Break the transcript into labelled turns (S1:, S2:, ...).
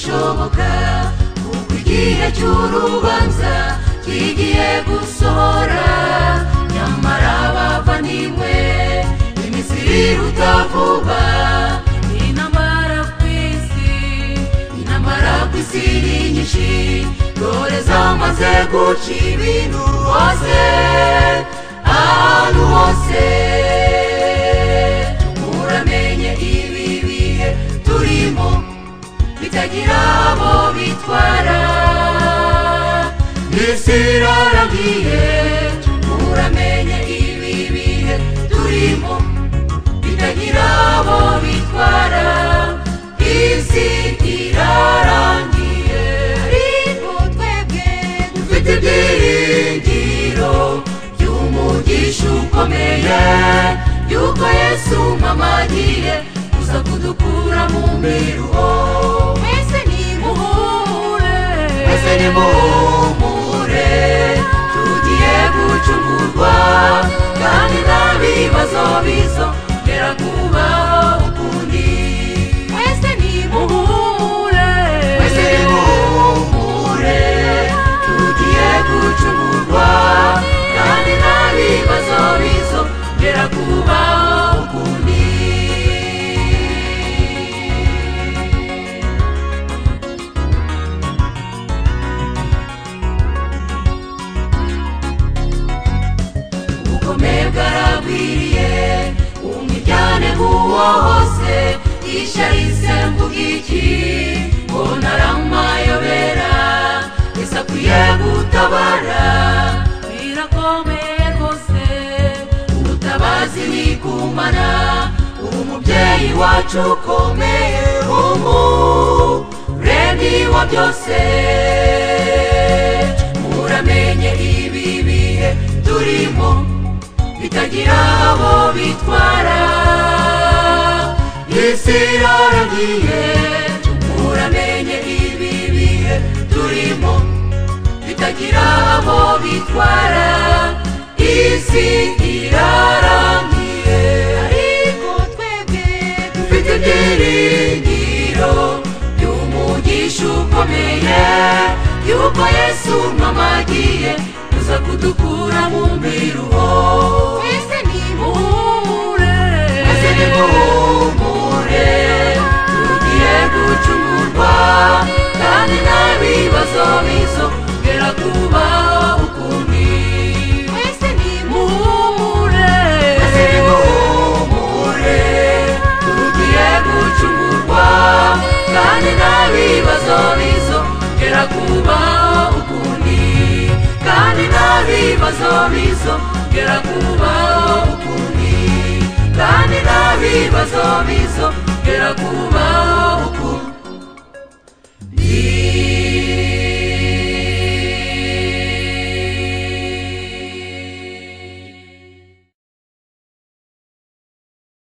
S1: ntibishoboka kuko igihe cy'urubanza kigiye gusohora. Nyamara bavandimwe, iminsi iruta vuba. Intambara ku isi ni nyinshi, dore zamaze guca ibintu hose, ahantu hose. Muramenye ibi bihe turimo bitagira abo bitwara, isi irarangiye. Muramenye ibi bihe turimo bitagira abo bitwara, isi irarangiye. Ariko twebwe dufite ibyiringiro by'umugisha ukomeye, yuko Yesu mama agiye kuza kudukura mu miruho. Mwese nimuhure, mwese nimuhure, tugiye gucungurwa kandi nta bibazo bizongera kubaho ukundi. Mwese nimuhure, mwese nimuhure, tugiye gucungurwa kandi nta bibazo bizongera kubaho ukundi. Ubugome bwaragwiriye, umwiryane nk'uwo hose. Ishyari risembuga iki? Mbona ari amayobera, Yesu akwiye gutabara. Birakomeye rwose, ubutabazi ni ku Mana, umubyeyi wacu ukomeye, umuremyi wa byose. Muramenye ibi bihe turimo bitagira abo bitwara, isi irarangiye. Muramenye ibi bihe turimo bitagira abo bitwara, isi irarangiye. Ariko twebwe dufite ibyiringiro by'umugisha ukomeye, yuko Yesu mama agiye kuza kudukura mu miruho. Mwese nimuhure, mwese nimuhure, tugiye gucungurwa kandi nta bibazo bizongera kubaho ukundi. Mwese nimuhure, mwese nimuhure, tugiye gucungurwa kandi nta bibazo bizongera kubaho ukundi, kandi nta bibazo bizongera kubaho ukundi, kandi nta bibazo bizongera kubaho.